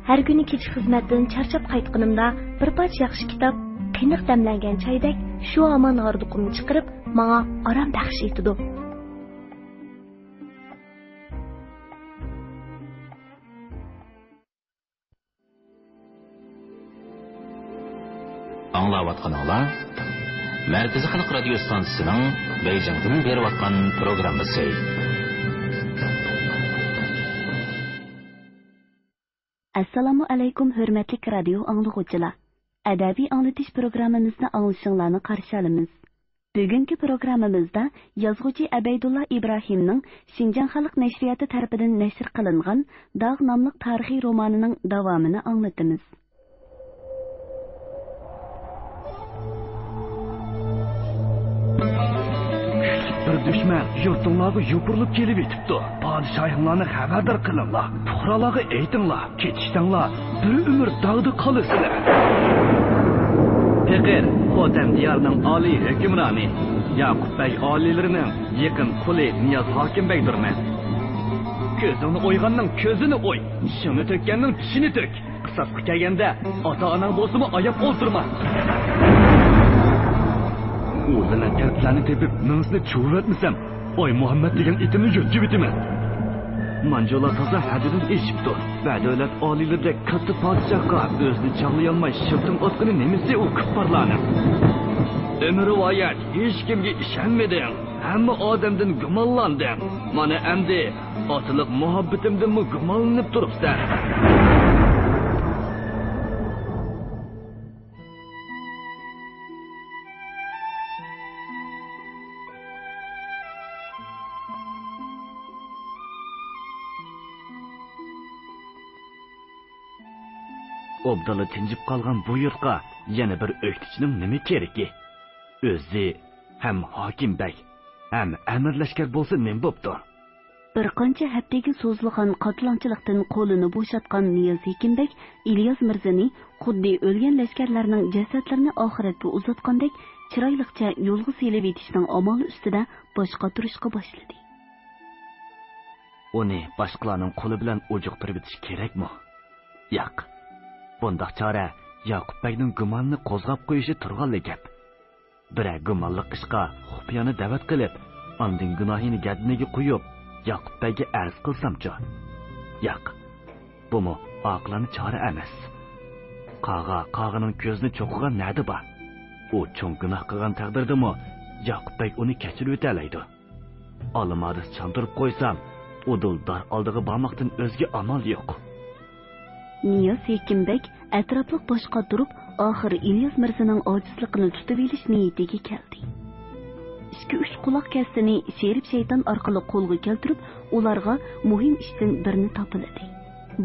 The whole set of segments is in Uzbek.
Her günü keç xizmatdan charchab qaytqanimda bir parcha yaxshi kitob, qiyniq damlangan chaydek shu aman g'arduqimni chiqarib, menga orom baxsh etdi. Anglayotganlar Merkezi Halk Radyo Stansiyasining Beijingdan berayotgan programmasi. Assalomu alaykum hurmatli radio anglovchilar. Adabiy anglatish programmamizni anglashinglarni qarshi olamiz. Bugungi programmamizda yozuvchi Abaydulla Ibrohimning Xinjiang xalq nashriyati tarafidan nashr qilingan Dog' nomli tarixiy romanining davomini anglatamiz. Bir düşman yurtinglarga yopirilib kelib etibdi. Padişahlarni xabardor qilinglar. Fuqarolarga aytinglar, ketishtinglar, bir umr dog'da qolasizlar. Pekir, Xotam diyarining oliy hukmroni Yaqub Bey oliylarining yaqin quli Niyoz Hokimbeydirman. Ko'zini o'yganning ko'zini o'y, shuni to'kkanning tishini to'k. Qisas kelganda ota-onang bo'lsa-mu oyab o'ltirma. O'zini kaltlarni tepib, minsni chuvatmasam, oy Muhammad degan itimni yutib bitaman. Manjola toza hadidan eshibdi. Va davlat oliylarida katta podshohga o'zini chaqlayolmay shirtin otqini nemisi u kuffarlarni. Rivoyat hech kimga ishonmadim. Hamma odamdan gumonlandim. Mana endi otliq muhabbatimdan gumonlanib turibsan. Obdala tinjib qolgan bu yurtqa yana bir o'qitishning nima keragi? O'zi ham hokim bey, ham amir lashkar bo'lsa nima bo'pti? Bir qancha haftaga so'zilgan qatlanchilikdan qo'lini bo'shatgan Niyoz Hokimbek İlyas Mirzani xuddi o'lgan lashkarlarning jasadlarini oxiratga uzatgandek chiroyliqcha yo'lga selib etishning amali ustida bosh qotirishga boshladi. Uni boshqalarning qo'li bilan o'jiqtirib etish kerakmi? Yo'q. Bundaq chora Yaqub Beyning gumonini qo'zg'ab qo'yishi turganli gap. Bira gumonli qishqa xufiyani da'vat qilib, ondan gunohini gadniga qo'yib, Yaqub Beyga arz qilsamchi. Yo'q. Bumi aqlani chora emas. Qag'ining ko'zini cho'qigan nadi bor. U cho'ng gunoh qilgan taqdirdami, Yaqub Bey uni kechirib o'talaydi. Olmadis chandirib qo'ysam, udul dar oldiga bormoqdan o'zga amal yo'q. Niyoz Hokimbek atrofliq boshqa turib, oxiri İlyas Mirzaning ojizligini tutib olish niyatiga keldi. 2-3 quloq kastini sherib shayton orqali qo'lga keltirib, ularga muhim ishdan birini topildi.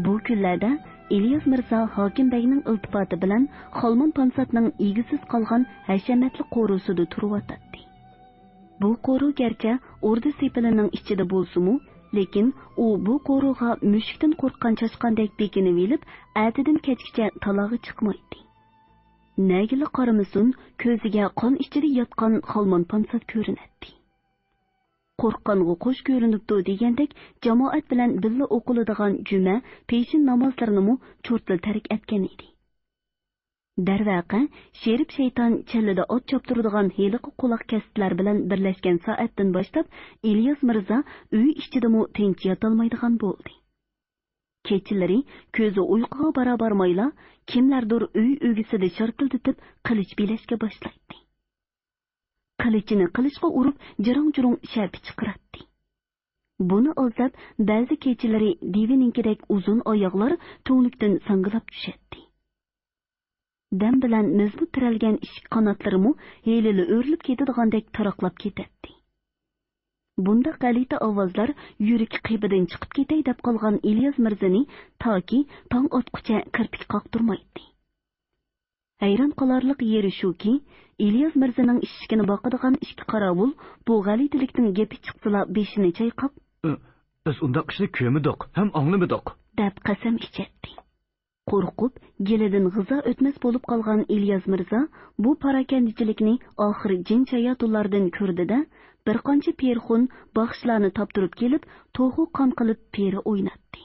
Bu kunlarda İlyas Mirza Hokimbekning iltifoti bilan Xolmon Pansatning egisiz qolgan hashamatli qo'rusida turib-o'tdi. Bu qo'ru garchi o'rda sepilining ichida bo'lsa-mu, lekin u bu qo'ruga mushukdan qo'rqqan chashqandek bekinib elib, atidan kechgacha talog'i chiqmaydi. Nagili qaramasin, ko'ziga qon ichida yotgan Xolmon Pansat ko'rinadi. Qo'rqqanga qo'sh ko'rinibdi degandek, jamoat bilan billa o'qiladigan juma, peshin namozlarini cho'rtil tarik etgan edi. Darvaqa, sherib shayton challida ot choptiradigan heliqi quloq kastlar bilan birlashgan soatdan boshlab İlyas Mirza uy ichidami tinch yotolmaydigan bo'ldi. Kechalari ko'zi uyquga barabarmayla kimlardir uy o'gisida sharqildatib qilich bilashga boshlaydi. Qilichini qilichga urib jirong-jirong shapi chiqaradi. Buni o'zlab ba'zi kechalari divininkidek uzun oyoqlar to'nglikdan sangilab tushadi. Dam bilan mizbut tiralgan ishik qanotlarimi helili o'rilib ketadigandek taraqlab ketadi. Bunda qalita ovozlar yurak qibidan chiqib ketay deb qolgan İlyas Mirzani toki tong otqucha kirpik qoqtirmaydi. Hayron qolarlik yeri shuki, İlyas Mirzaning ishigini boqadigan ikki qorovul bu g'alitilikning gapi chiqsila beshini chayqab, "Biz undaq ishni ko'rmadik, ham anglamadik" deb qasam ichadi. Qo'rqib, gelidan g'izo o'tmas bo'lib qolgan İlyas Mirza bu parakandichilikni oxiri jin shayotullardan ko'rdi-da, bir qancha perxun baxshlarni toptirib kelib, to'g'u qon qilib peri o'ynatdi.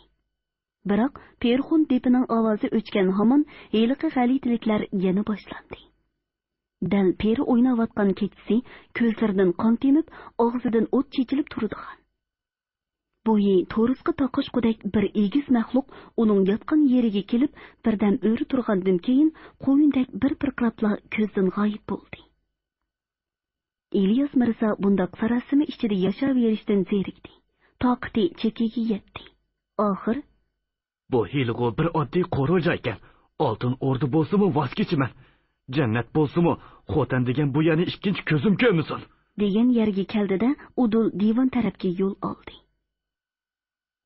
Biroq Perxun depining ovozi o'chgan hamon heliqi g'alitiliklar yana boshlandi. Dal peri o'ynayotgan kechisi ko'zlaridan qon temib, og'zidan o't chechilib turadigan. Bo'yi to'risqa taqishqudek bir egiz maxluq uning yotgan yeriga kelib, birdan o'ri turgandan keyin qo'yindak bir pirqirabla ko'zdan g'oyib bo'ldi. İlyas Mirza bundaq sarasimi ichida yashayverishdan zerikdi. Toqati chekiga yetdi. Oxir bu hilg'u bir oddiy qo'roja ekan. Oltin o'rda bo'lsa-mu voz kechiman. Jannat bo'lsa-mu xotin degan bu yana ikkinchi ko'zim ko'misin. degan yerga keldida udul divon tarafga yo'l oldi.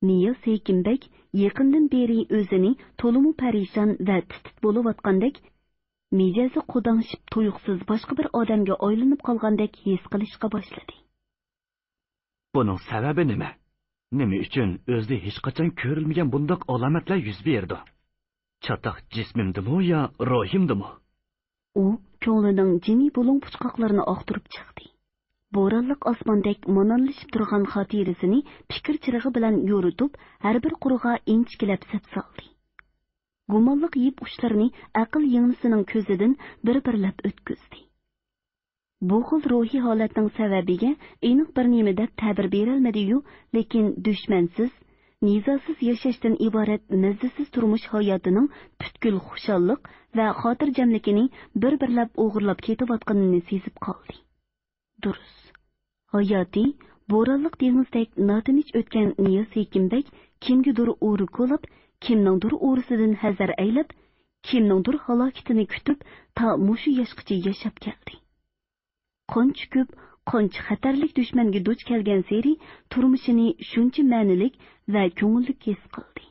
Niyaz Sekinbek yaqindan beri o'zini to'limu parishon va titit bo'layotgandek, mijazi qudangshib tuyuqsiz boshqa bir odamga aylanib qolgandek his qilishga boshladi. Buning sababi nima? Nima uchun o'zida hech qachon ko'rilmagan bundoq alomatlar yuz berdi? Chatoq jismimdimi yo ruhimdimi? U ko'nglining jimi bulung puchqoqlarini oqtirib chiqdi. Bo'ronliq osmondek mononlashib turgan xotirasini fikr chirig'i bilan yo'ritib, har bir qurg'a inchkilab sap soldi. Gumonliq yip uchlarini aql yinglisining ko'zidan bir-birlab o'tkazdi. Bu xil ruhiy holatning sababiga aniq bir nima deb ta'bir berolmadi-yu, lekin dushmansiz, nizosiz yashashdan iborat mazasiz turmush hayotining butkul xushalliq va xotirjamligini bir-birlab o'g'irlab ketayotganini sezib qoldi. Durust. Hayoti bo'ronliq dengizdek notinch o'tgan Niyaz Sekinbek kimgadir o'ri ko'lab, kimningdir o'risidan hazar aylab, kimningdir halokatini kutib, ta mushu yoshgacha yashab keldi. Qancha ko'p, qancha xatarlik dushmanga duch kelgan seri turmushini shuncha ma'nilik va ko'ngillik his qildi.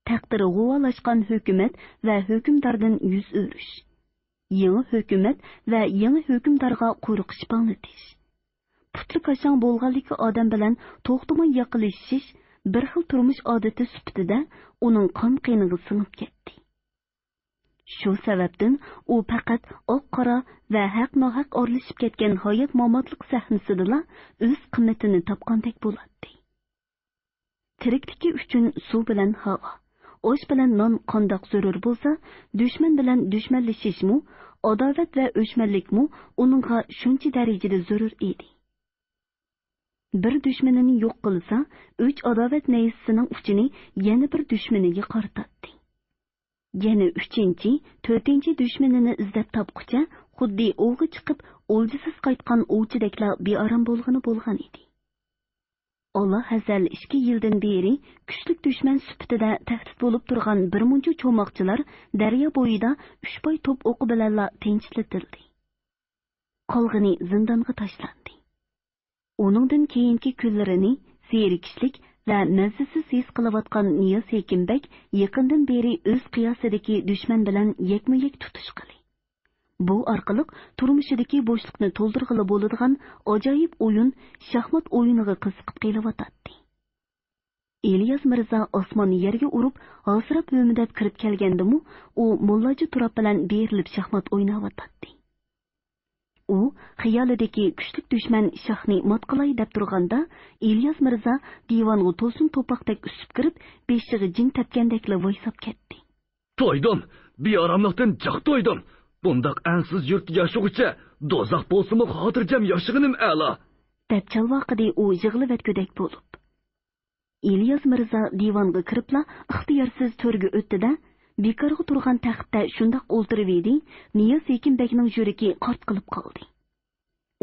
Taqdiri g'uvolashgan hukumat va hukmdordan yuz o'rish. Yangi hukumat va yangi hukmdorga quyruq shpanlatish. Putli qashang bo'lganligi odam bilan to'xtamay yaqinlashish bir xil turmush odati sifatida uning qon qiyniga singib ketdi. Shu sababdan u faqat oq-qora va haq-nohaq o'rlashib ketgan hayot momotlik sahnasida o'z qimmatini topgandek bo'ladi. Tirikligi uchun suv bilan havo, osh bilan non qandoq zarur bo'lsa, dushman bilan dushmanlashishmi, adovat va o'chmanlikmi uningga shuncha darajada zarur edi. Bir dushmanini yo'q qilsa, uch adovat naysining uchini yana bir dushmaniga qaratadi. Yana uchinchi, to'rtinchi dushmanini izlab topqicha, xuddi o'g'i chiqib, o'ljisiz qaytgan ovchideklar bearam bo'lgan edi. Allah azal 2 yildan beri kuchlik dushman sifatida tahdid bo'lib turgan bir muncha cho'moqchilar daryo bo'yida 3 boy to'p o'qi bilan tinchlitildi. Qolg'ini zindonga tashlandi. Uningdan keyingi kunlarini zerikishlik va mazasiz his qilayotgan Niyaz Sekinbek yaqindan beri o'z qiyosidagi dushman bilan yakma-yak tutish qildi. Bu orqali turmushidagi bo'shliqni to'ldirg'ili bo'ladigan ajoyib o'yin, shaxmat o'yiniga qiziqib kelayotdi. İlyas Mirza osmonni yerga urib, hozirab o'midab kirib kelgandimi, u Mullaji Turab bilan berilib shaxmat o'ynayotdi. U xiyolidagi kuchli dushman shahni motqilay deb turganda, İlyas Mirza divonga to'sin to'paqdek usib kirib, beshiga jin tepgandekla voysab ketdi. To'ydim, bearamlikdan jiq to'ydim. Bundaq ansiz yurt yashug'icha do'zax bo'lsa-mu xotirjam yashag'inim a'lo. Deb chalvoqida u yig'ilib o'tgudek bo'lib. İlyas Mirza divonga kiribla ixtiyorsiz to'rga o'tdi-da, bekorga turgan taxtda shundoq o'ltirib edi, Niyaz Sekinbekning yuragi qort qilib qoldi.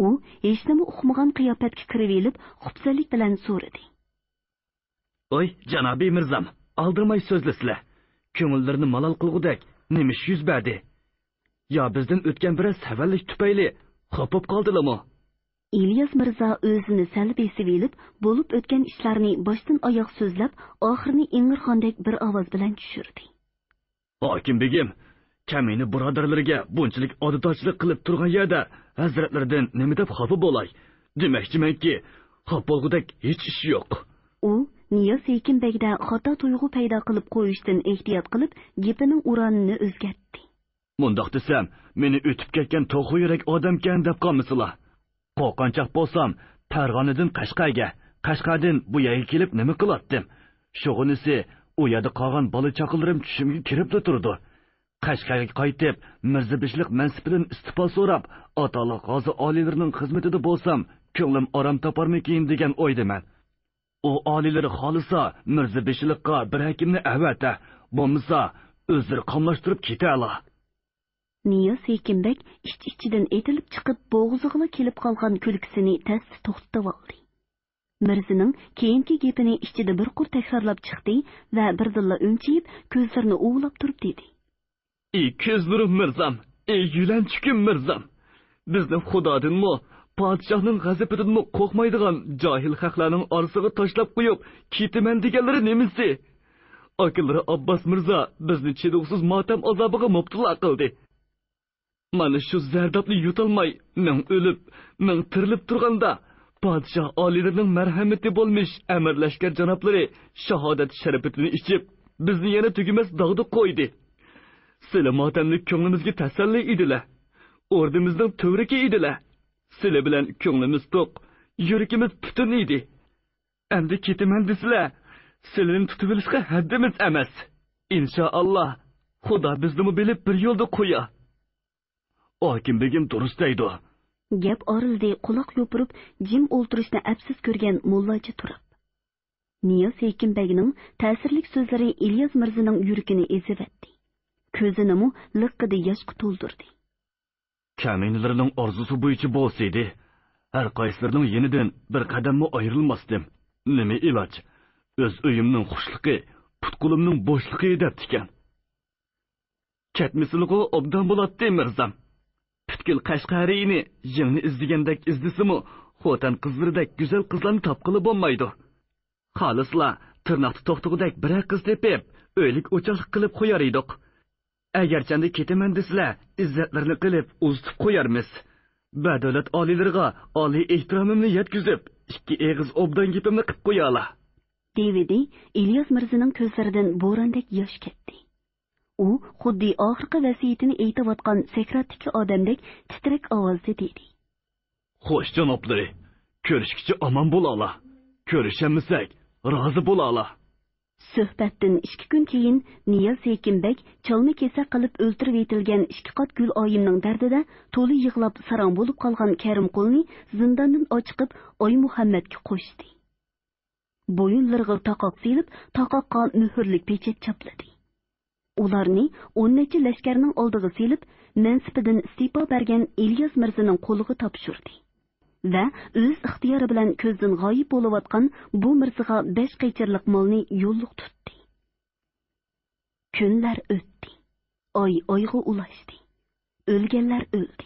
U hech nima uqmagan qiyofatga kirib elib, xubsalik bilan so'radi. "Oy, janobiy mirzam, aldırmay so'zlasizlar. Ko'ngillarni malol qilgudek nima yuz berdi? Ya bizdan o'tgan bir savallik tufayli xopib qoldilarmi?" İlyas Mirza o'zini salb esib elib, bo'lib o'tgan ishlarni boshdan oyoq so'zlab, oxirini ingirxondek bir ovoz bilan tushirdi. "Hokim begim, kamini birodarlarga bunchalik odatdoshlik qilib turgan yerda hazratlardan nima deb xafa bo'lay? Demakchimanki, xafa bo'lgudek hech ish yo'q." U Niyaz Sekinbekda xato tuyg'u paydo qilib qo'yishdan ehtiyot qilib, gapining uronini o'zgartdi. "Mundoq desam, meni o'tib ketgan to'g'ri yurak odamkan deb qolmasizlar. Qo'rqanchoq bo'lsam, Farg'onadan Qashqarga, Qashqardan bu yerga kelib nima qilatdim? Shug'unisi u yerda qolgan bola chaqalarim tushimga kiribdi turdi. Qashqarga qaytib, mirzabishlik mansibidan istiqbol so'rab, ataliq g'ozi oliylarining xizmatida bo'lsam, ko'nglim orom toparmikin degan o'ydaman. U oliylari xolisa mirzabishlikqa bir hakimni avata, bo'lmasa o'zlari qamlashtirib ketala. Niyoz Sekinbek ichdan etilib chiqib, bo'g'izig'ila kelib qolgan kulkisini tasdi to'xtatib oldi. Mirzining keyingi gapini ichida bir qur takrorlab chiqdi va birdilla o'ngchiyib, ko'zlarini o'g'lab turib dedi. Ey ko'zlarim mirzam, ey yulanchikim mirzam. Bizni Xudodanmi, podshohning g'azabidanmi qo'rqmaydigan johil xalqlarning orasiga tashlab qo'yib, ketaman deganlari nemisi? Akillari Abbos Mirzo bizni chidovsiz motam azobiga mubtalo qildi. Mana shu zardobni yutolmay, men o'lib, men tirilib turganda, podshoh oliylarining marhamati bo'lmish amirlashkar janoblari shahodat sharafini ichib, bizni yana tugumas dog'da qo'ydi. Sizlar motamni ko'nglimizga tasalli edilar. Ordimizning to'riki edilar. Sizlar bilan ko'nglimiz to'q, yurakimiz butun edi. Endi ketaman desizlar, sizlarni tutib olishga haddimiz emas. Inshaalloh, Xudo bizni bilib bir yo'lda qo'ya. Hokim begim durust deydi. Gap orildi, quloq yopirib, jim o'ltirishni afsus ko'rgan mullachi turib. Niyoz Sekinbegning ta'sirli so'zlari Ilyos Mirzining yuragini ezivatdi. Ko'zini liqqida yoshga to'ldirdi. Kaminlarning orzusi bo'yicha bo'lsaydi, har qaysilarining yenidan bir qadammi ayrilmasdim. Nima iloj? O'z uyimning xushliqi, putqulimning bo'shliqi deb tikan. Ketmisliqo obdan bo'ladi mirzam. Putkil Qashqariyni yengni izdigandek izdisimi, xotin qizlaridek go'zal qizlarni topqili bo'lmaydi. Xolisla tirnoqni to'xtug'idek bir qiz tepib, o'ylik o'choqlik qilib qo'yar edik. Agarchanda ketaman desizlar, izzatlarni qilib uzitib qo'yarmiz. Badavlat oliylariga oliy ehtiromimni yetkazib, ikki eg'iz obdan gapimni qilib qo'yala. Devidi Ilyos Mirzining ko'zlaridan bo'rondek yosh ketdi. U xuddi oxirgi vasiyatini aytayotgan sekratdagi odamdek titrak ovozda dedi. Xo'sh janoblari, ko'rishkicha omon bo'lala. Ko'rishamisak, rozi bo'lala. Suhbatdan 2 kun keyin Niyoz Sekinbek chalma kesak qilib o'ltirib etilgan 2 qat gul oyimning dardida to'li yig'lab saron bo'lib qolgan Karim qo'lni zindondan ochiqib Oy Muhammadga qo'shdi. Bo'yinlariga taqoq silib, taqoqqa muhrlik pechet chapladi. Ularni 10 necha lashkarning oldiga silib, mansibidan istiqo bergan Ilyos Mirzining qo'liga topshirdi. Va o'z ixtiyori bilan ko'zdan g'oyib bo'layotgan bu mirziga 5 qaychirliq molni yo'lliq tutdi. Kunlar o'tdi. Oyga ulashdi. O'lganlar o'ldi,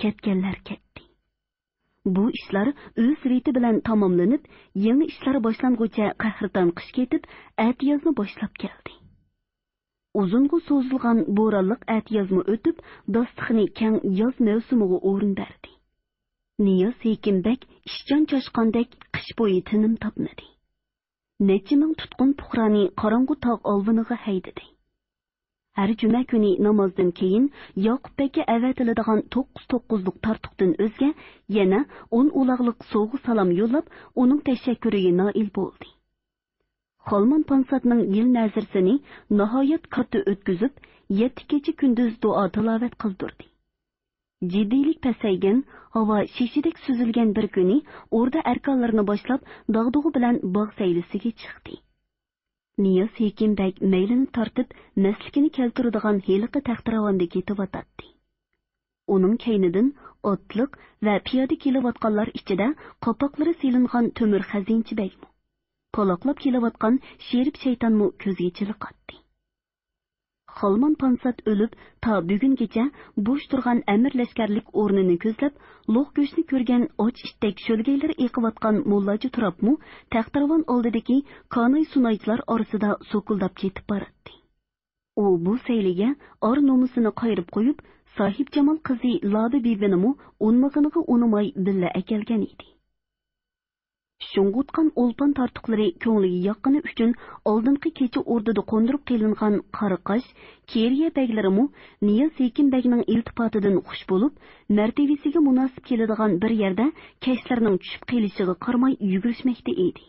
ketganlar ketdi. Bu ishlar o'z riti bilan tamomlanib, yangi ishlar boshlanguncha qahrdan qish ketib, atiyozni boshlab keldi. Uzunga so'zilgan bo'ronliq atiyozmi o'tib, dostixni keng yoz mavsumiga o'rin berdi. Niyoz Sekinbek ishchan choshqandek qish bo'yi tinim topmadi. Necha ming tutqun puhrani qorong'u tog' olviniga haydadi. Har juma kuni namozdan keyin Yoqubbekka avatiladigan 9-9lik tartuqdan o'zga yana 10 uloqliq sovg'i salom yo'llab, uning tashakkuriga noil bo'ldi. Xolmon Pansatning yil nazirsini nihoyat katta o'tkazib, 7 kecha kunduz duo tilovat qildirdi. Jiddiylik pasaygan, havo shishidek suzilgan bir kuni o'rda arkonlarni boshlab dog'dug'i bilan bog' saylisiga chiqdi. Niyoz Sekinbek maylini tortib, maslikini keltiradigan heliqi taxtiravonda ketib o'tadi. Uning kaynidan otliq va piyoda kelayotganlar ichida qopoqlari silingan temir xazinchi bagmi, paloqlab kelayotgan sherib shaytonmu ko'zga chiliqatdi. Xolmon Pansat o'lib, ta bugungacha bo'sh turgan amir lashkarlik o'rnini ko'zlab, lo'q go'shni ko'rgan och itdek sho'lgaylar eqiyotgan mullachi turibmi, taxtiravon oldidagi konay sunaychilar orasida so'kildab ketib boradi. U bu sayliga or nomusini qayirib qo'yib, sohib Jamol qizi Lobi bibinimi unmag'iniga unimay billa akelgan edi. Shung'utgan o'lpon tartuqlari ko'ngliga yoqqani uchun oldingi kecha o'rdida qo'ndirib qilingan Qaraqash, Keriya baglarimi Niyoz Sekinbegning iltifotidan xush bo'lib, martabasiga munosib keladigan bir yerda kashlarning tushib qilishiga qaramay yugurishmoqda edi.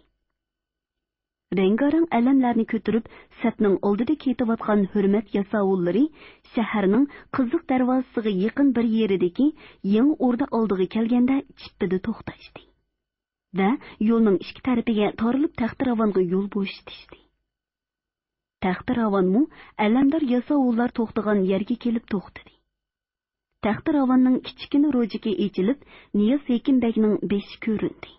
Rengarang alamlarni ko'tarib, sapning oldida ketayotgan hurmat yasovullari shaharning qiziq darvozasiga yaqin bir yeridagi yangi o'rda oldiga kelganda chippida to'xtashdi. Va yo'lning ikki tarafiga torilib taxtiravonga yo'l bo'shatishdi. Taxtiravonmu alamdor yasovullar to'xtagan yerga kelib to'xtadi. Taxtiravonning kichkina ro'jiki echilib, Niyaz Sekinbekning beshi ko'rindi.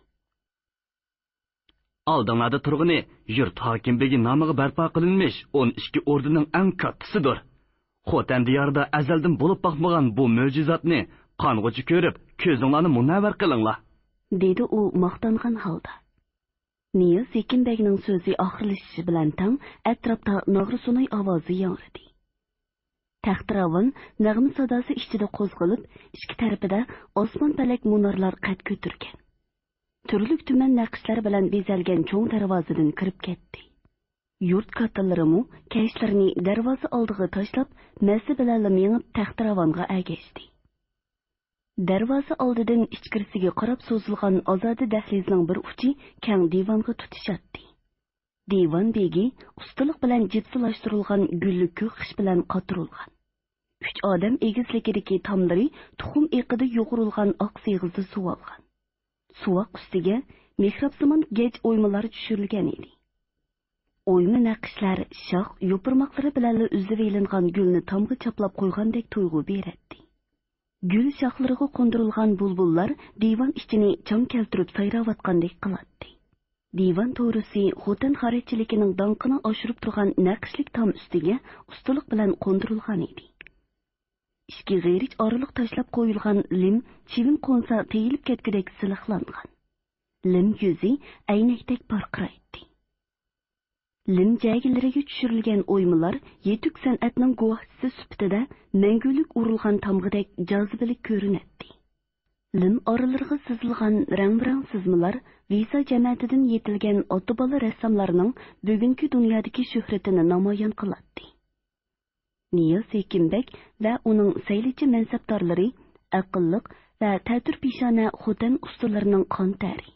Aldыңlarda turg'ini yurt hokimbegi nomiga barpo qilinmish 12 o'rdining eng kattasidir. Xotan diyorida azaldan bo'lib boqmagan bu mo'jizatni qong'uchi ko'rib, ko'zinglarni munavvar qilinglar, dedi u maqtangan holda. Niyaz Sekinbekning so'zi oxirlashishi bilan tang atrofda nog'ri sunay ovozi yangradi. Taxtiravon nag'ma sadosi ichida qo'zg'alib, ikki tarafida osmon palak munorlar qad ko'targan. Turli tuman naqshlar bilan bezalgan cho'ng darvozadan kirib ketdi. Yurt kattalarimi kashlarini darvoza oldiga tashlab, masi bilan mengib taxtiravonga agashdi. Darvoza oldidan ichkarisiga qarab so'zilgan ozodi dahlizning bir uchi keng divonga tutishadi. Divon begi ustalik bilan jipsilashtirilgan gullik qish bilan qotirilgan. 3 odam egizlikidagi tomlari tuxum eqida yo'g'rilgan oq sig'izda suv olgan. Suvoq ustiga mehrobsimon gej o'ymalar tushirilgan edi. O'yma naqshlar shox yo'pirmoqlari bilan uzib elingan gulni tomga chaplab qo'ygandek tuyg'u beradi. Gul shoxlariga qo'ndirilgan bulbullar divon ichini cham keltirib sayravotgandek qiladi. Divon to'risi xotin xaritchiligining donqini oshirib turgan naqshlik tom ustiga ustalik bilan qo'ndirilgan edi. Ikki g'erich oraliq tashlab qo'yilgan lim chivin qo'nsa teyilib ketgudek silahlangan. Lim yuzi aynakdek parqiraydi. Lim jagilariga tushirilgan o'ymalar yetuk san'atning guvohchisi sifatida mangulik urilgan tamg'idek jozibali ko'rinadi. Lim oralariga sizilgan rang-barang sizmalar Visa jamiyatidan yetilgan ota-bola rassomlarning bugungi dunyodagi shuhratini namoyon qiladi. Niyaz Sekinbek va uning saylichi mansabdorlari aqlliq va ta'tir-peshona xotin ustalarining qon tari.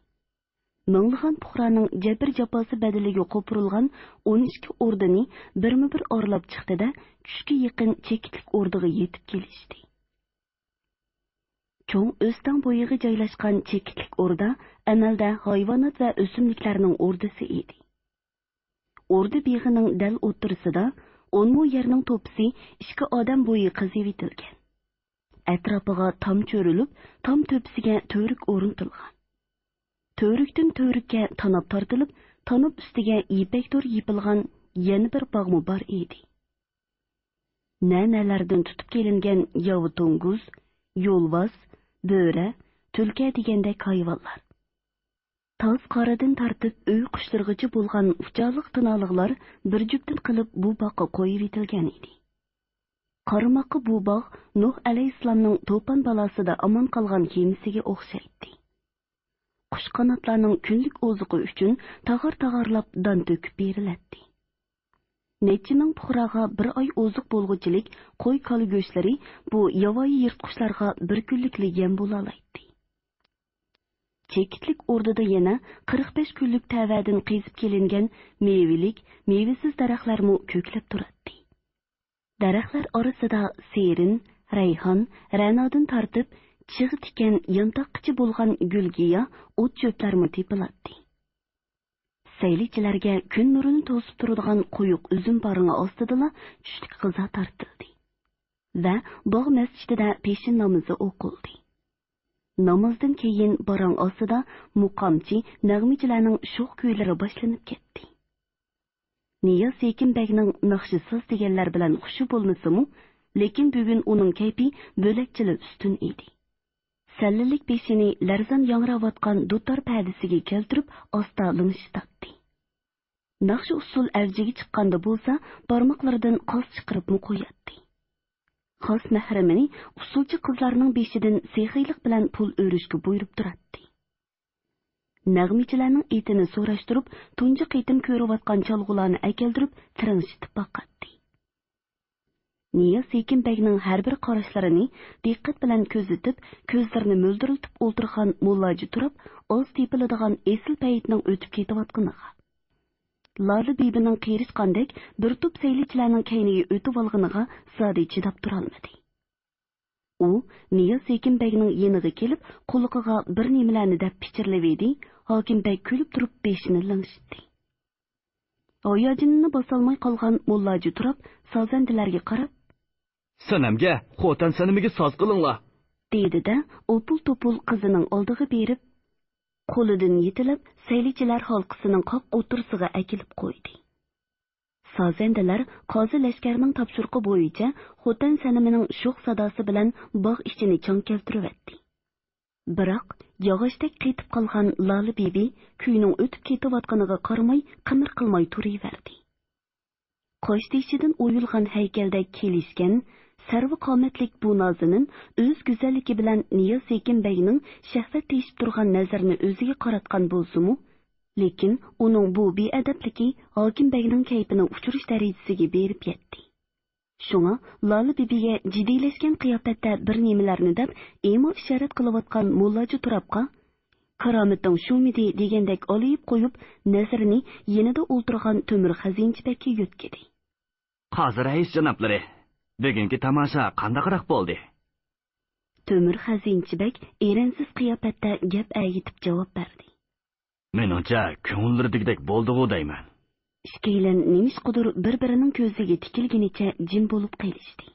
Minglagan puhraning jabr jafosi badaliga qo'pirilgan 12 o'rdini birma-bir orlab chiqdi-da, tushga yaqin chekitlik o'rdiga yetib kelishdi. Cho'ng o'stan bo'yiga joylashgan chekitlik o'rda amalda hayvonot va o'simliklarning o'rdasi edi. O'rda beg'ining dal o'tirisida 10 yerning to'pisi 2 odam bo'yi qazib etilgan. Atrofiga tom cho'rilib, tom to'pisiga to'rik o'rintilgan. To'rikdan to'rikka tanab tortilib, tanab ustiga ipaktor yipilgan yana bir bog'mu bor edi. Nanalardan tutib kelingan yovi to'nguz, yo'lvoz, bo'ra, tulka degandek hayvonlar. Toz qoradan tortib uy qushlargacha bo'lgan uchaliq tinolig'lar bir juftdan qilib bu boqqa qo'yib etilgan edi. Qarmoqqa bu bog' Nuh alayhissalomning to'pon balosida omon qolgan kemasiga o'xshaydi. Qush qanotlarning kunlik oziqi uchun tag'ar-tag'arlab don to'kib beriladi. Necha ming puhraga bir oy oziq bo'lguchilik qo'y koli go'shtlari bu yovvoyi yirtqichlarga bir kunlikli yem bo'la oladi. Chekitlik o'rdida yana 45 kunlik tavadan qezib kelingan mevilik, mevasiz daraxtlarmi ko'klab turadi. Daraxtlar orasida serin, rayhon, ra'nodan tortib chig'i tikan yantoqqichi bo'lgan gulgiya, o't cho'plarmi tepiladi. Saylichilarga kun nurini to'sib turadigan quyuq uzum barini ostida tushlik g'izo tortildi. Va bog' masjidida peshin namozi o'qildi. Namozdan keyin barang ostida muqomchi, nag'michilarning sho'x kuylari boshlanib ketdi. Niyaz Sekinbekning naqshisiz deganlar bilan xushi bo'lmasa-mu, lekin bugun uning kayfi bo'lakchili ustun edi. Sallilik beshini larzan yangravotgan dutor pardasiga keltirib osta linishtatdi. Naqsh usul avjiga chiqqanda bo'lsa, barmoqlaridan qos chiqarib qo'yadi. Xos mahramini usulchi qizlarning beshidan sexiylik bilan pul o'rishga buyurib turadi. Nag'michilarning etini so'rashtirib, tunji qitim ko'rayotgan chalg'ularni akeldirib, tirinchitib boqadi. Niyaz Sekinbekning har bir qarashlarini diqqat bilan ko'zitib, ko'zlarini mo'ldiriltib o'ltirgan mullaji turib, oz tepiladigan esil paytning o'tib ketayotganiga. Lali Bibining qiyirishqandek bir tup saylichilarning kayniga o'tib olganiga zodi chidab turolmadi. U Niyoz Sekinbekning yeniga kelib, quliqiga bir nimalarni deb pichirlavedi. Hokimbek kulib turib beshini langshitdi. Oyajinini bosolmay qolgan mullaji turib, sozandilarga qarab, "Sanamga, xo'tan sanamiga soz qilinglar", dedi-da, opul-topul qizining oldiga berib, qo'lidan yetilib, saylichilar halqisining qoq o'tirsiga akilib qo'ydi. Sozandilar qozi lashkarining topshiriqi bo'yicha xo'tan sanamining sho'x sadosi bilan bog' ichini chong keltiribdi. Biroq yog'ochdek qetib qolgan Lali Bibi kuyning o'tib ketayotganiga qaramay, qimir qilmay turaverdi. Qo'sh teshidan o'yilgan haykaldek kelishgan, sarvi qomatlik bu nozinin o'z go'zalligi bilan Niyoz Sekinbekning shahvat teshib turgan nazarini o'ziga qaratgan bo'lsa-mu, lekin uning bu beadabligi Hokimbekning kayfini uchirish darajasiga berib yetdi. Shunga Lali Bibiga jiddiylashgan qiyofatda bir nimalarni deb emo ishorat qilayotgan mullaji turabqa karomating shumidi degandek olib qo'yib nazarini yenida o'ltirgan Temur Xazinchibekka yo'tkadi. "Qozi rais janoblari, bugungi tomosha qandaqroq bo'ldi?" Temur Xazinchibek eransiz qiyofatda gap aytib javob berdi. "Menimcha, ko'ngillardagidek bo'ldi-ku deyman." Ishkaylan nemishqidir bir-birining ko'ziga tikilganicha jim bo'lib qolishdi.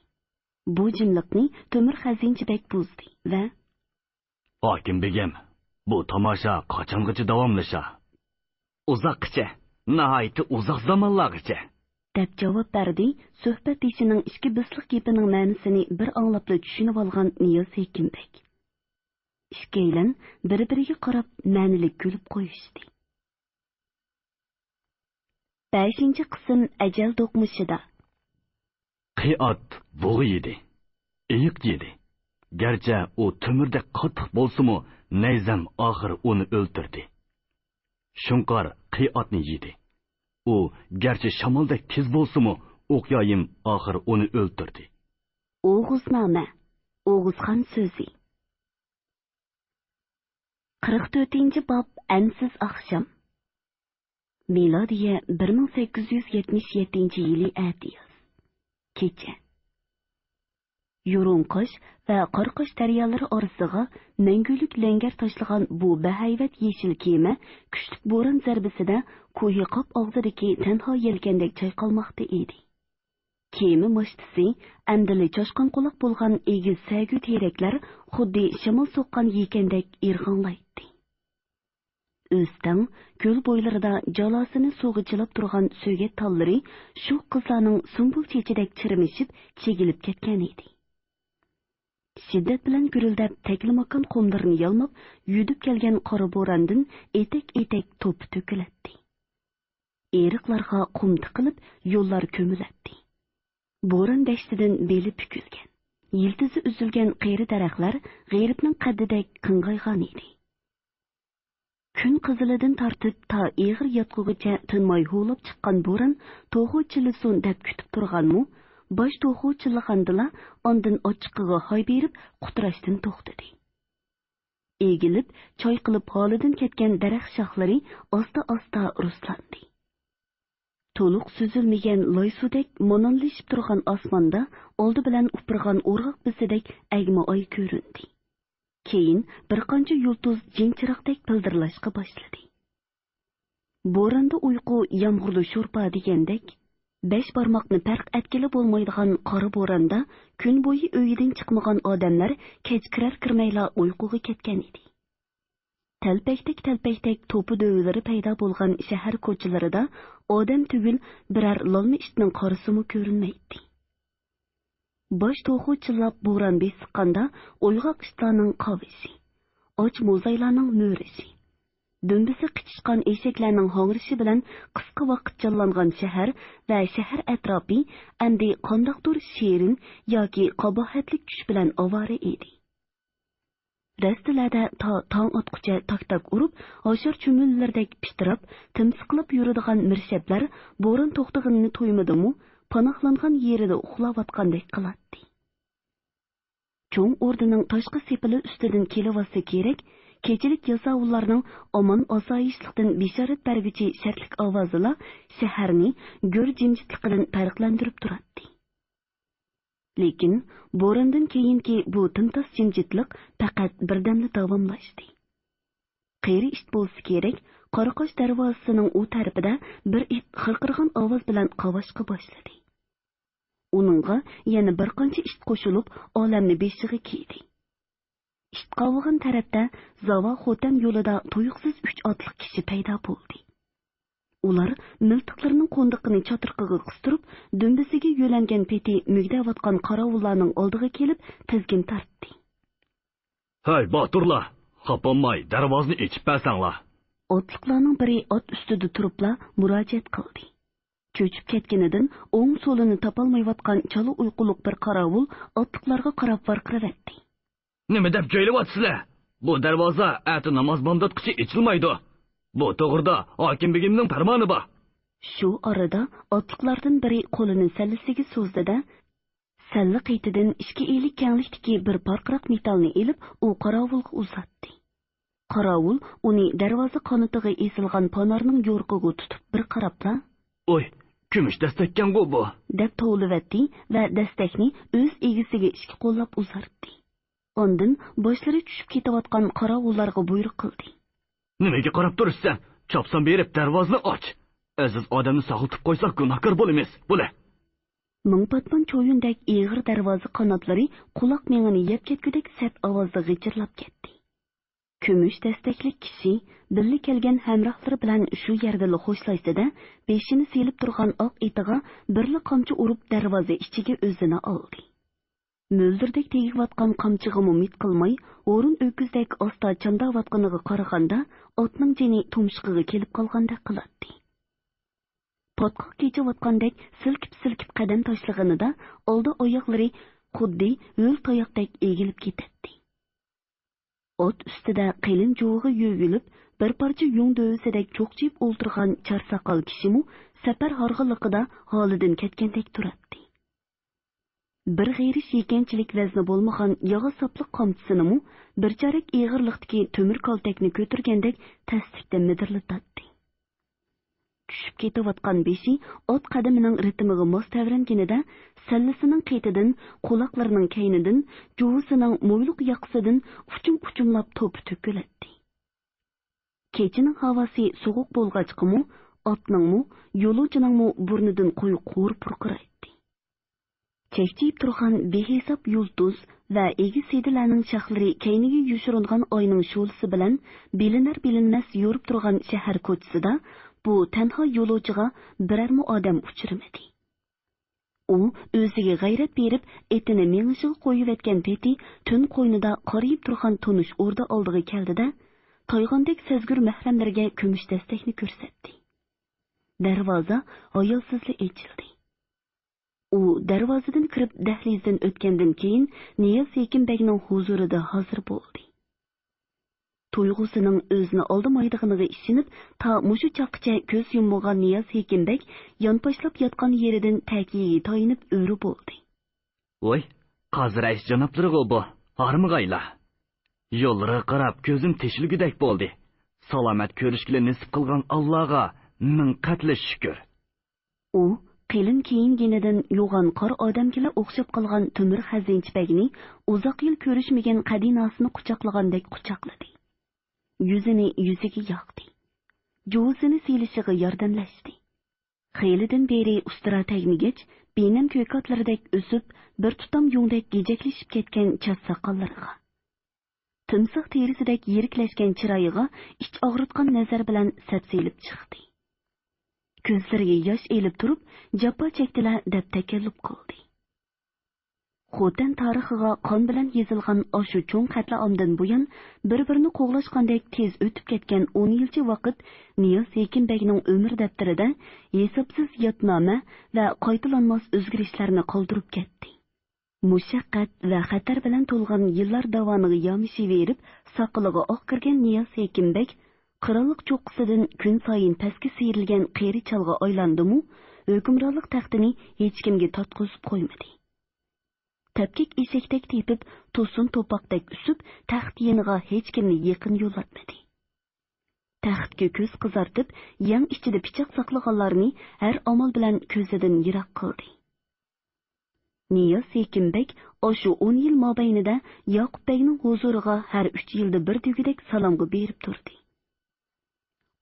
Bu jimliqni Temur Xazinchibek buzdi va "Hokimbegim, bu tomosha qachongacha davomlasha?" "Uzoqcha, nihoyatda uzoq zamonlargacha", deb javob berdi. Suhbat ishining ichki bisliq gapining ma'nosini bir anglab tushunib olgan Niyoz Sekinbek. Ishkaylan bir-biriga qarab ma'nilik kulib qo'yishdi. 5-qism ajal do'qmushida. Qiyat bo'g'i yedi, iyiq yedi. Garchi u temurdek qattiq bo'lsa-mu, nayzam oxir uni o'ltirdi. Shunqor qiyatni yedi. U garchi shamoldek tez bo'lsa-mu, o'qyoyim oxir uni o'ltirdi. O'g'iznoma, O'g'izxon so'zi. 44-bob Ansiz oqshom. Milodiya 1877-yili atiyaz. Kecha. Yo'ronqosh va Qorqosh daryolari orasiga mangulik langar tashlagan bu bahayvat yeshil kema kuchli bo'ron zarbasida ko'yi qop og'zidagi tanho yelkandek chayqalmoqda edi. Kema mashtisi amdili choshqon quloq bo'lgan egiz sagu teraklar xuddi shamol soqqan yekandek irg'onlaydi. O'stang ko'l bo'ylarida jalosini sug'ichilab turgan so'gat tallari shu qizlarning sumbul chechidek chirmishib, chegilib ketgan edi. Shiddat bilan gurildab taklimakon qumlarni yalmab, yudib kelgan qora bo'rondan etek-etek to'p to'kilatdi. Eriqlarga qum tiqilib, yo'llar ko'milatdi. Bo'ron dashtidan beli pukilgan, yiltizi uzilgan qeri daraxtlar g'eribning qaddidek qing'aygan edi. Kun qizilidan tortib ta eg'ir yotqugacha tinmay huvlab chiqqan bo'ron to'g'u chilisun deb kutib turganmu, bosh to'g'u chillag'andila ondan ochiqqiga hoy berib qutirashdan to'xtadi. Egilib, choy qilib holidan ketgan daraxt shoxlari asta-asta ruslandi. To'liq suzilmagan loy sudek mononlashib turgan osmonda oldi bilan upirgan o'rg'oq bisidek agma oy ko'rindi. Keyin bir qancha yulduz jinchiroqdek pildirlashga boshladi. Bo'ronda uyqu yomg'irli sho'rpa degandek, 5 barmoqni farq etkili bo'lmaydigan qora bo'ronda kun bo'yi uyidan chiqmagan odamlar kech kirar kirmayla uyquga ketgan edi. Talpakdak to'pi dövlari paydo bo'lgan shahar ko'chalarida odam tugul birar lolma ishning qorasimi ko'rinmaydi. Bosh to'g'u chillab bo'ron besiqqanda uyg'oq ishlarning qovisi, och muzaylarning mo'risi, dumbisi qichishgan eshaklarning hong'irishi bilan qisqa vaqt jonlangan shahar va shahar atrofi endi qandoqdir shirin yoki qabohatlik tush bilan ovora edi. Rastalarda tong otqucha tak-tak urib, oshar chumullardek pitirab, timsiqlab yuradigan mirshablar bo'ron to'xtaganini to'ymadimu, panohlangan yerida uxlayotgandek qiladi. Cho'ng o'rdining tashqi sepili ustidan kelivasi kerak, kechilik yasovullarning omon osoyishlikdan bishorat berguchi shartlik ovozila shaharni go'r jimjitligidan farqlantirib turadi. Lekin bo'rondan keyingi bu timtos jimjitlik faqat birdamli davomlashdi. Qeyri ish bo'lsa kerak, Qoraqosh darvozasining u tarafida bir it xirqirg'an ovoz bilan qovashqa boshladi. Uningga yana bir qancha ish qo'shilib, olamni beshiga kiydi. Ish qovgan tarafda Zava Xotam yo'lida tuyuqsiz 3 otliq kishi paydo bo'ldi. Ular miltiqlarining qo'ndiqini chotirqiga qistirib, dumbisiga yo'langan peti mugdayotgan qorovullarning oldiga kelib, tizgin tortdi. "Hay, boturlar, xaponmay, darvozni ochib bersanglar." Otliqlarning biri ot ustida turibla murojaat qildi. Cho'chib ketganidan o'ng so'lini topolmayotgan chala uyquliq bir qorovul otliqlarga qarab varqiratdi. "Nima deb jo'ylayapsizlar? Bu darvoza ati namoz bomdotqichi ochilmaydi. Bu to'g'rida hokim begimning farmoni bor." Shu orada otliqlardan biri qo'lini sallasiga so'zdida, salla qiytidan 2 ellik kenglikdagi bir parqroq metallni elib, u qorovulga uzatdi. Qorovul uni darvoza qanotiga esilgan ponarning yo'rqiga tutib bir qarabla, "Oy, kumush dastakkan-ku bu," deb tovlivatdi va dastakni o'z egisiga 2 qo'llab uzatdi. Ondan boshlari tushib ketayotgan qorovullarga buyruq qildi. "Nimaga qarab turibsan? Chopsan berib darvozni och. Aziz odamni sog'iltib qo'ysak gunohkor bo'lamiz. Bo'la." Mingpatman cho'yindek eg'ir darvoza qanotlari quloq mengini yeb ketgudek sat ovozda g'ichirlab ketdi. Kumush dastakli kishi birga kelgan hamrohlari bilan shu yerda xo'shlashdi-da, beshini selib turgan oq itiga birli qamchi urib darvoza ichiga o'zini oldi. Mo'ldirdek tegayotgan qamchiga umid qilmay, o'rin o'kizdek osta chandayotganiga qaraganda, otning jini tumshug'iga kelib qolgandek qiladi. Potqoq kechayotgandek silkib qadam tashlaganida, oldi oyoqlari xuddi yo'l tayoqdek egilib ketadi. Ot ustida qalin jo'g'i yo'yilib, bir parcha yung dövisidek cho'qchib o'ltirgan charsaqal kishimu safar harg'iliqida holidan ketgandek turadi. Bir g'ayri shekanchilik vazni bo'lmagan yog'i sopliq qamchisinimi bir charak eg'irliqdagi temir kaltakni ko'tirgandek tasdiqda midirlatadi. Tushib ketayotgan beshi ot qadamining ritmiga mos tavranganida sallasining qiytidan, quloqlarining kaynidan, juvisining mo'yliq yoqsidan uchum-uchumlab to'pi to'kiladi. Kechining havosi sovuq bo'lg'achqimi, otningmi, yo'lovchiningmi burnidan quyuq qur purqiraydi. Chekchiyib turgan behisob yulduz va egi sedilarning shaxlari kayniga yushiringan oyning sho'lisi bilan bilinar-bilinmas yurib turgan shahar ko'chisida bu tanho yo'lovchiga birormi odam uchirmadi. U o'ziga g'ayrat berib, etini mengishiga qo'yib etgan peti tun qo'ynida qorayib turgan tonish o'rda oldiga keldida, toyg'ondek sezgur mahramlarga kumush dastakni ko'rsatdi. Darvoza ayolsizli ochildi. U darvozadan kirib dahlizdan o'tgandan keyin Niyoz Hekimbekning huzurida hozir bo'ldi. Tuyg'usining o'zini oldimaydiganiga ishinib, ta mushu chaqcha ko'z yummagan Niyoz Hekimbek yonpashlab yotgan yeridan takiyiga toyinib o'ri bo'ldi. "Voy, qozi rais janoblari bu, harmig'aylar. Yo'llariga qarab ko'zim teshilgudek bo'ldi. Salomat ko'rishga nasib qilgan Allohga ming qatli shukr." U qilin kiyinginidan yo'g'on qor odamga o'xshab qolgan Temir Xazinchbekni uzoq yil ko'rishmagan qadinasini quchoqlagandek quchoqladi. Yuzini yuziga yoqdi. Jo'sini silishiga yordamlashdi. Xeylidan beri ustira tagnigach, benam ko'katlaridek o'sib, bir tutam yungdek gejaklashib ketgan chat soqollariga. Timsoq terisidek yiriklashgan chiroyiga ich og'ritgan nazar bilan sapsilib chiqdi. Ko'zlariga yosh elib turib, jafo chekdilar deb takallub qildi. Xotan tarixiga qon bilan yozilgan oshu cho'ng qatlamdan buyon bir-birini qo'g'lashgandek tez o'tib ketgan 10 yilcha vaqt Niyoz Hekimbekning umr daftarida hisobsiz yodnoma va qaytalanmas o'zgarishlarni qoldirib ketdi. Mushaqqat va xatar bilan to'lgan yillar davomida yomishaverib, soqiliga oq kirgan Niyoz Hekimbek qirollik cho'qqisidan kun sayin pastga siyrilgan qeri chalg'a aylandimu, hukmronlik taxtini hech kimga totqizib qo'ymadi. tepkik eshakdek tepib, to'sin to'poqdek usib, taxt yeniga hech kimni yaqin yo'latmadi. Taxtga ko'z qizartib, yang ichida pichoq saqlaganlarni har amal bilan ko'zidan yiroq qildi. Niyoz Sekinbek oshu 10 yil mobaynida Yoqub Begning huzuriga har 3 yilda bir degudek salomga berib turdi.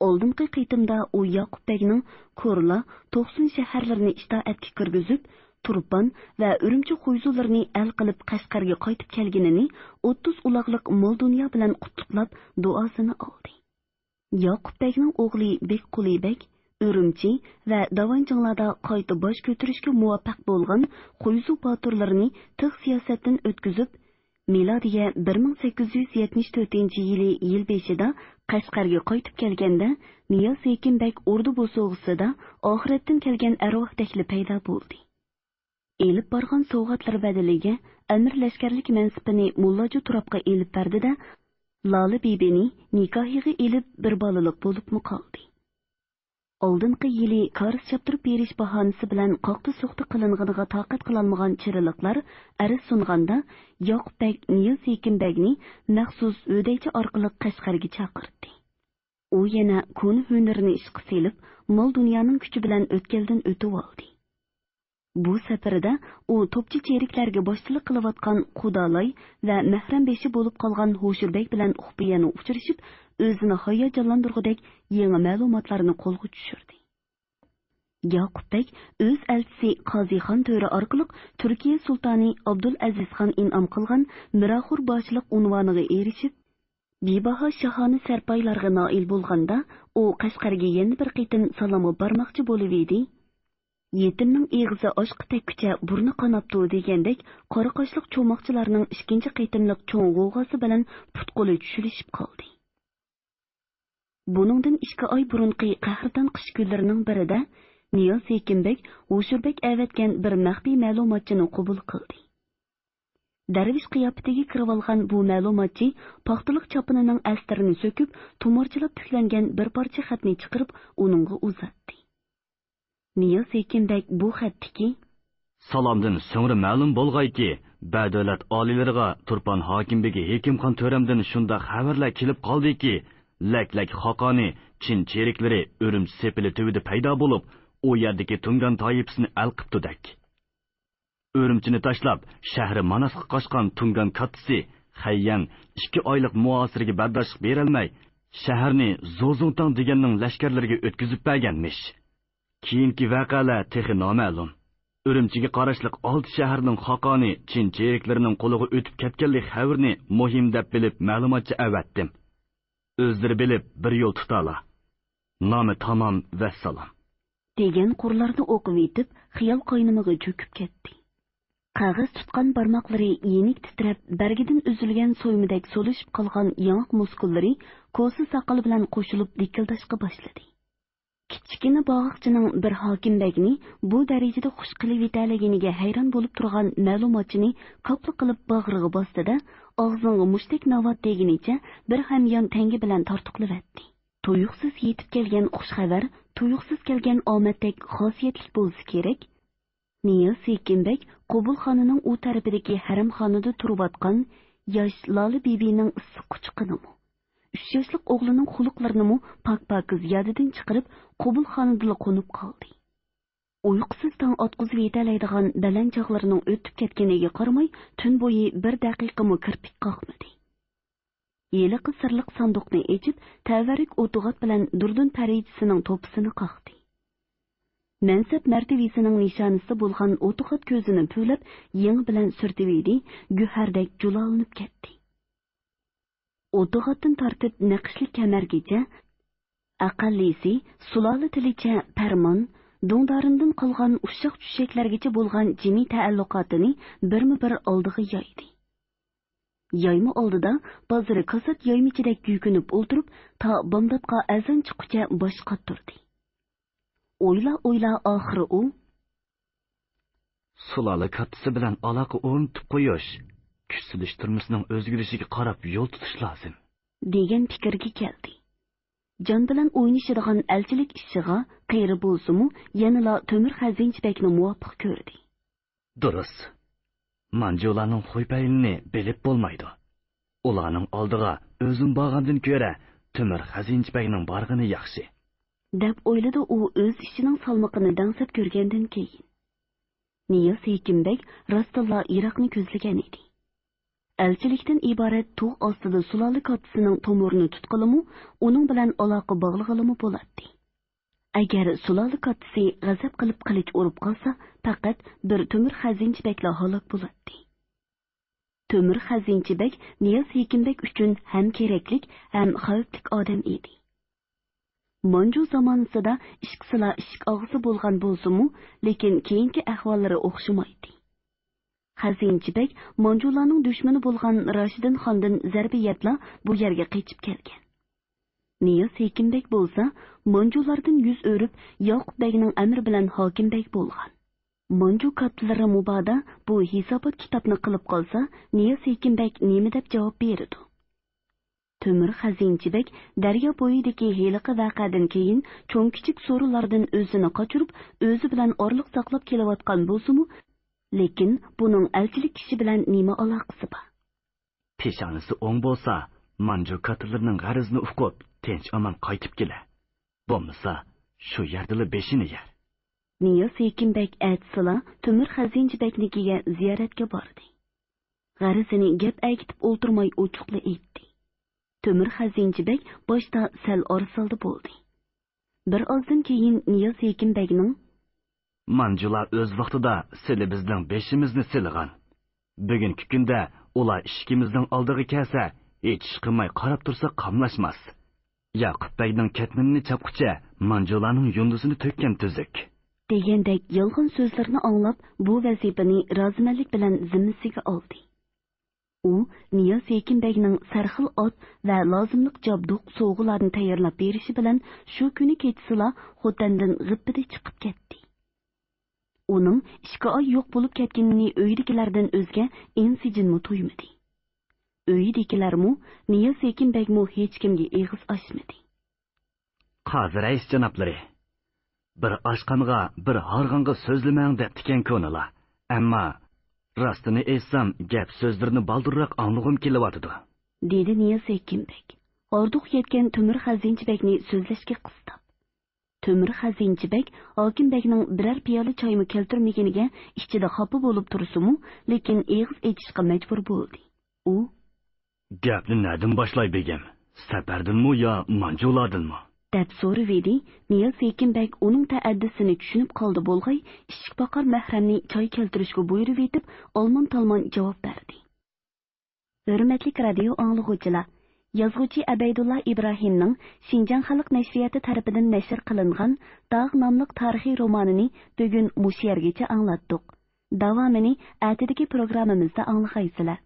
Oldingi qitimda u Yoqub Begning Ko'rla, To'qsin shaharlarini itoatga kirgizib, Turpan va Urumchi qo'yzularini al qilib Qashqarga qaytib kelganini 30 uloqliq mol dunyo bilan qutlab duosini oldi. Yoqub Begning o'g'li Bekquli Bek Urumchi va Davanjinglarda qayta bosh ko'tarishga muvaffaq bo'lgan qo'yzu boturlarini tiq siyosatdan o'tkazib, milodiya 1874-yili yil beshida Qashqarga qaytib kelganda Niyoz Sekinbek ordu bo'sog'isida oxiratdan kelgan arvoh takli paydo bo'ldi. Elib borgan sovg'atlar badaliga amir lashkarlik mansibini Mullajo Turobga elib berdida, Loli bibini nikohiga elib bir bolalik bo'libmi qoldi. Oldingi yili qarz chaptirib berish bahonasi bilan qoqti so'qti qilinganiga toqat qilolmagan chiriliklar arz sunganda Yoqub Beg Niyoz Sekinbegni maxsus o'daychi orqali Qashqarga chaqirdi. U yana kun hunarini ishqa selib, mol dunyoning kuchi bilan o'tkaldan o'tib oldi. Bu safarda u to'pchi cheriklarga boshchilik qilayotgan Qudalay va Mahram beshi bo'lib qolgan Ho'shirbek bilan Uxbiyani uchrashib, o'zini hayajonlantirgudek yangi ma'lumotlarni qo'lga tushirdi. Yoqub Beg o'z elchisi Qozixon To'ra orqali Turkiya sultoni Abdul Aziz Xon in'om qilgan Miraxur boshliq unvoniga erishib, bebaho shahona sarpoylarga noil bo'lganda, u Qashqarga yana bir qitim salomga bormoqchi bo'lib edi. Yetimning eg'izi oshqi tekkucha burni qanapti degandek, qora qoshliq cho'moqchilarning ikkinchi qitimliq cho'ng g'o'g'asi bilan putquli tushilishib qoldi. Buningdan 2 oy burunqi qahrdan qish kunlarining birida Niyoz Sekinbek Ho'shirbek avatgan bir maxfiy ma'lumotchini qabul qildi. Darvish qiyofatiga kirib olgan bu ma'lumotchi paxtaliq chopinining astarini so'kib, tumorchilab tiklangan bir parcha xatni chiqarib, uningga uzatdi. Niyoz Sekinbek bu xatdiki: Salomdan so'ngra ma'lum bo'lg'ayki, badavlat oliylariga Turpan hokimligi Hekimxon To'ramdan shunda xabarlar kelib qoldiki, laklak xoqoni Chin cheriklari Urumchi sepili tuvida paydo bo'lib, u yerdagi Tungan toifasini al qibdidak. Urumchini tashlab, shahri Manasga qochgan Tungan kattisi Xayyan 2 oylik muosirga bardoshlik berolmay, shaharni Zozungtang deganning lashkarlariga o'tkazib berganmish. Keyingi voqealar texi noma'lum. Urumchiga qarashliq 6 shaharning xoqoni Chin cheriklarining qo'liga o'tib ketganlik xabarini muhim deb bilib ma'lumotchi avatdim. O'zlari bilib bir yo'l tutala. Nomi tamom va salom. Degan qurlarni o'qib yetib, xiyol qo'ynimiga cho'kib ketdi. Qog'oz tutgan barmoqlari yenik titrab, bargidan uzilgan so'ymidak so'lishib qolgan yanq muskullari ko'si soqol bilan qo'shilib dikildashga boshladi. Kichkina bog'iqchining bir Hokimbekni bu darajada xush qilib yetaliganiga hayron bo'lib turgan ma'lumotchini qopli qilib bag'riga bosdi-da, og'zingga mushtak novat deginicha bir hamyon tangi bilan tortiqlavatdi. Tuyuqsiz yetib kelgan xush xabar, tuyuqsiz kelgan omaddek xosiyatli bo'lsa kerak. Niyoz Sekinbek Qobulxonaning u tarafidagi haramxonada turib atgan yosh Loli bibining issiq quchqinimi, 3 yoshlik o'g'lining xuluqlarini pak-pakiz yadidan chiqarib Qobulxonada qo'nib qoldi. Uyqusiz tong otqizib yetalaydigan baland chog'larining o'tib ketganiga qaramay, tun bo'yi bir daqiqami kirpik qoqmadi. Yeliqi sirliq sanduqni ochib, tavarik o'tug'at bilan Durdun parijisining to'pisini qoqdi. Mansab martabasining nishonasi bo'lgan o'tug'at ko'zini po'lab, yeng bilan surtib, guhardek julolanib ketdi. O'tug'atdan tortib naqshli kamargacha, aqallisi sulola tilicha farmon, dongdarindan qolgan ushshaq-tushshaklargacha bo'lgan jimi ta'alluqotini birma-bir oldiga yoydi. Yoyma oldida bozori kasat yoymichidek yukinib o'ltirib, ta bomdodga azon chiqqucha bosh qottirdi. O'yla oxiri u sulola kattasi bilan aloqa o'rnatib qo'yish, kuchsilish turmisining o'zgarishiga qarab yo'l tutish lozim degan fikrga keldi. Jon bilan o'ynashadigan elchilik ishiga qiyri bo'lsa-mu, yanala Temir Xazinchbekni muvofiq ko'rdi. Durust. Manjularning xo'ypaylini bilib bo'lmaydi. Ularning oldiga o'zim borgandan ko'ra Temur Xazinchibekning borgani yaxshi. deb o'yladi u o'z ishining salmoqini dangsab ko'rgandan keyin. Niyaz Hekimbek rostilla Iroqni ko'zlagan edi. Elchilikdan iborat tog' ostida suloli kattasining tomirini tutqilimi, uning bilan aloqa bog'lig'ilimi bo'ladi. Agar suloli kattasi g'azab qilib qilich urib qolsa, faqat bir Temur Xazinchibekla halok bo'ladi. Temur Xazinchibek Niyaz Hekimbek uchun ham keraklik, ham xavfli odam edi. Manju zamonasida ishqisila ishq og'zi bo'lgan bo'lsa-mu, lekin keyingi ahvollari o'xshamaydi. Xazinchibek Manjularning dushmani bo'lgan Rashidin xondan zarba yetla bu yerga qaytib kelgan. Niyaz Hekimbek bo'lsa, Manjulardan yuz o'rib, Yoqub begning amri bilan hokimbek bo'lgan. Manju katlari mubada bu hisobot kitobni qilib qolsa, Niyaz Hekimbek nima deb javob beradi? Temur Xazinchibek daryo bo'yidagi heliqi voqeadan keyin cho'ng kichik so'rovlardan o'zini qochirib, o'zi bilan orliq saqlab kelayotgan bo'lsa-mu, lekin buning elchilik kishi bilan nima aloqasi bor? Peshonasi o'ng bo'lsa, Manju katlarining g'arizini uqib, tinch omon qaytib kelar. Bo'lmasa, shu yerdala beshini yer. Niyaz Hekimbek aytsila Temur Xazinchibeknikiga ziyoratga bordi. G'arizini gap aytib o'ltirmay ochiqla aytdi. Temur Xazinchibek boshda sal orsaldi bo'ldi. Bir ozdan keyin Niyaz Hekimbekning Manjular o'z vaqtida sili bizning beshimizni silgan. Bugungi kunda ular ishkimizning oldiga kelsa, hech ish qilmay qarab tursa qamlashmas. Yoqub begning ketminini chapqucha Manjularning yundusini to'kkan tuzuk. degandek yolg'on so'zlarni anglab, bu vazifani rozimanlik bilan zimmasiga oldi. U Niyaz Hekimbekning sarxil ot va lozimlik jabduq sovg'ularni tayyorlab berishi bilan shu kuni kechsila xotandan g'ibida chiqib ketdi. Uning 2 oy yo'q bo'lib ketganini uydagilardan o'zga insijinmi to'ymadi. Uydagilarmu Niyaz Hekimbekmu hech kimga eg'iz ochmadi. Qozi rais janoblari, bir oshqonga, bir harg'onga so'zlamang deb tikan ko'nala. Ammo rostini aytsam, gap so'zlarni baldirroq anglag'im kelyotdi, dedi Niyaz Hekimbek. Orduq yetgan Temur Xazinchibekni so'zlashga qistab. Temur Xazinchibek hokimbekning biror piyola choymi keltirmaganiga ichida xafa bo'lib tursa-mu, lekin eg'iz aytishga majbur bo'ldi. U gapni nadan boshlay begim? Safardanmi yo Manjulardanmi? deb so'ravedi. Niyaz Hekimbek uning ta'addisini tushunib qoldi bo'lg'ay, ishchi boqar mahramni choy keltirishga buyurib etib, olmon-talmon javob berdi. Hurmatli radio anglag'uvchilar, yozuvchi Abaydulla Ibrohimning Xinjiang xalq nashriyati tarafidan nashr qilingan Dog' nomli tarixiy romanini bugun mush yergacha anglatdik. Davomini atidagi programmamizda anglag'aysizlar.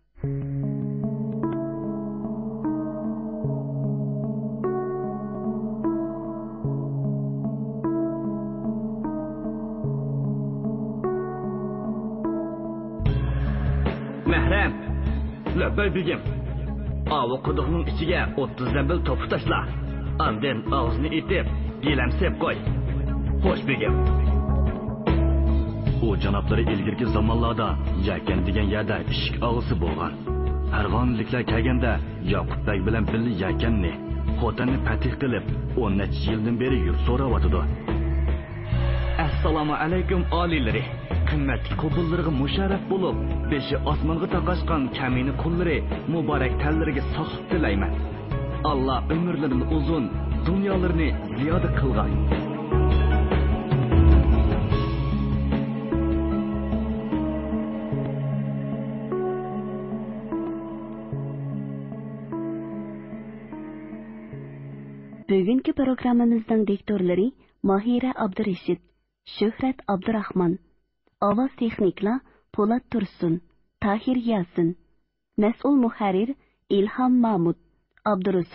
Mahram, labbay begim. Avu quduqning ichiga 30 zambil to'p tashla. Andin og'zini etib, yelamsab qo'y. Xo'sh begim. U janoblari ilgirki zamonlarda Yakan degan yerda ishq og'zi bo'lgan. Farg'onliklar kelganda Yoqub beg bilan birga Yakanni, xotanni fatih qilib, 10 necha yildan beri yurt so'rayotdi. Assalomu alaykum olilari. Qimmatli qullarga musharraf bo'lib, beshi osmonga taqashgan kamini qullari muborak tallariga sog'lik tilayman. Alloh umrlarini uzun, dunyolarini ziyoda qilgan. Bugungi programmamizning diktorlari Mahira Abdurashid, Shuhrat Abdurahmon, ovoz texniklar Po'lat Tursun, Tahir Yasin, mas'ul muharrir Ilhom Mahmud, Abdurrasul